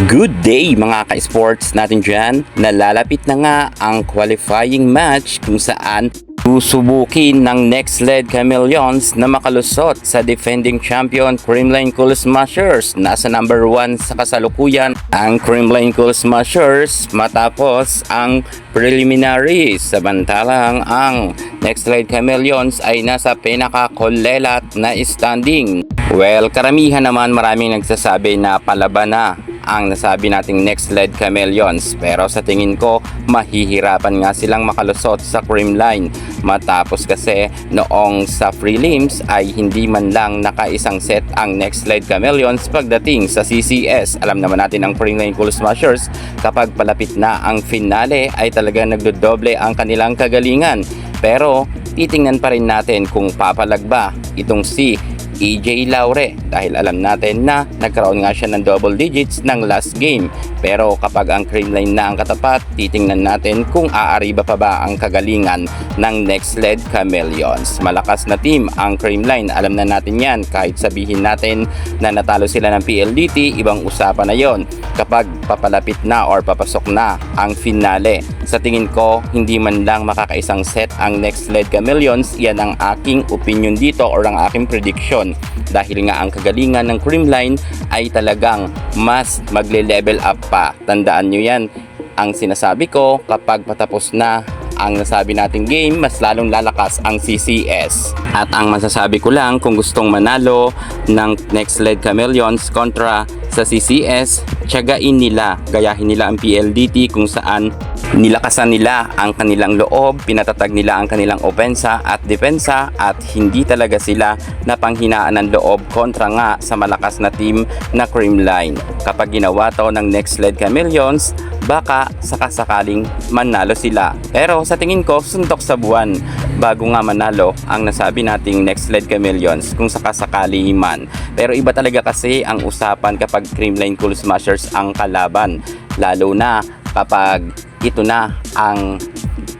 Good day mga ka-sports natin dyan. Nalalapit na nga ang qualifying match kung saan susubukin ng Next Led Chameleons na makalusot sa defending champion Creamline Cool Smashers. Nasa number 1 sa kasalukuyan ang Creamline Cool Smashers matapos ang preliminaries. Samantalang ang Next Led Chameleons ay nasa pinaka-kolelat na standing. Well, karamihan naman maraming nagsasabi na palaban na ang nasabi nating Next Led Chameleons, pero sa tingin ko mahihirapan nga silang makalusot sa Creamline matapos kasi noong sa prelims ay hindi man lang nakaisang set ang Next Led Chameleons pagdating sa CCS. Alam naman natin ang Creamline Cool Smashers kapag palapit na ang finale ay talagang nagdodoble ang kanilang kagalingan, pero titingnan pa rin natin kung papalag ba itong si EJ Laure dahil alam natin na nagkaroon nga siya ng double digits ng last game. Pero kapag ang Creamline na ang katapat, titingnan natin kung aariba pa ba ang kagalingan ng Next Led Chameleons. Malakas na team ang Creamline, alam na natin yan. Kahit sabihin natin na natalo sila ng PLDT, ibang usapan na yon kapag papalapit na or papasok na ang finale. Sa tingin ko, hindi man lang makakaisang set ang Next Led Chameleons. Yan ang aking opinion dito or ang aking prediction, dahil nga ang kagalingan ng Creamline ay talagang mas magle-level up pa. Tandaan nyo yan, ang sinasabi ko, kapag patapos na ang nasabi nating game, mas lalong lalakas ang CCS. At ang masasabi ko lang, kung gustong manalo ng Next Led Chameleons kontra sa CCS, tiyagain nila, gayahin nila ang PLDT kung saan nilakasan nila ang kanilang loob, pinatatag nila ang kanilang opensa at depensa, at hindi talaga sila napanghinaan ng loob kontra nga sa malakas na team na Creamline. Kapag ginawa to ng Next Led Chameleons, baka sakasakaling manalo sila. Pero sa tingin ko, suntok sa buwan bago nga manalo ang nasabi nating Next Led Chameleons kung sakasakali man. Pero iba talaga kasi ang usapan kapag Creamline Cool Smashers ang kalaban, lalo na kapag ito na ang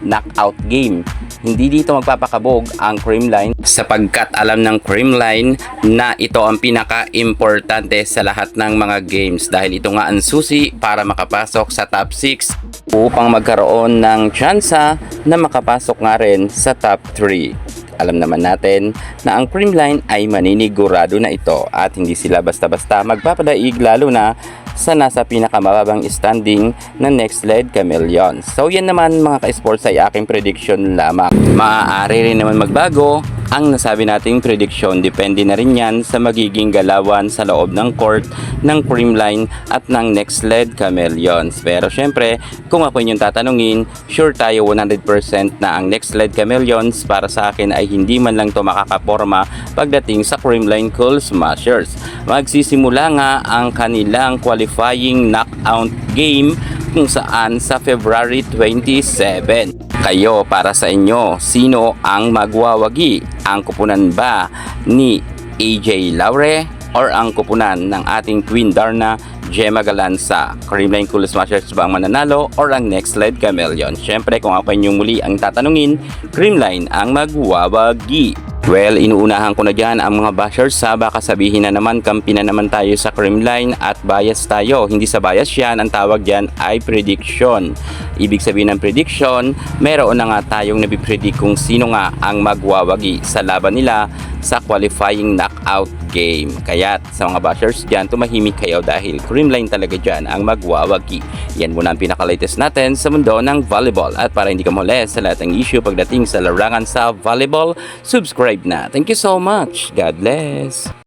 knockout game. Hindi dito magpapakabog ang Creamline sapagkat alam ng Creamline na ito ang pinaka-importante sa lahat ng mga games, dahil ito nga ang susi para makapasok sa top 6 upang magkaroon ng tsansa na makapasok nga rin sa top 3. Alam naman natin na ang Creamline ay maninigurado na ito at hindi sila basta-basta magpapadaig, lalo na sa nasa pinakamababang standing na Next Led Chameleons. So yan naman mga ka-sports ay aking prediction lamang. Maaari rin naman magbago ang nasabi nating prediction, depende na rin yan sa magiging galawan sa loob ng court ng Creamline at ng Next Led Chameleons. Pero syempre, kung ako yung tatanungin, sure tayo 100% na ang Next Led Chameleons para sa akin ay hindi man lang to makakaporma pagdating sa Creamline Cool Smashers. Magsisimula nga ang kanilang qualifying knockout game kung saan sa February 27. Kayo, para sa inyo, sino ang magwawagi? Ang kupunan ba ni EJ Laure or ang kupunan ng ating Twin Darna, Gemma Galanza? Creamline Cool Smashers ba ang mananalo or ang Next Led Chameleons? Syempre, kung ako inyong muli ang tatanungin, Creamline ang magwawagi. Well, inuunahan ko na dyan ang mga bashers sa baka sabihin na naman kampi na naman tayo sa Creamline at bias tayo. Hindi sa bias yan, ang tawag dyan ay prediction. Ibig sabihin ng prediction, meron na nga tayong nabipredict kung sino nga ang magwawagi sa laban nila sa qualifying knockout game. Kaya sa mga bashers dyan, tumahimik kayo dahil Creamline talaga dyan ang magwawagi. Yan muna ang pinaka-latest natin sa mundo ng volleyball. At para hindi ka muli sa lahat ng issue pagdating sa larangan sa volleyball, subscribe na. Thank you so much. God bless.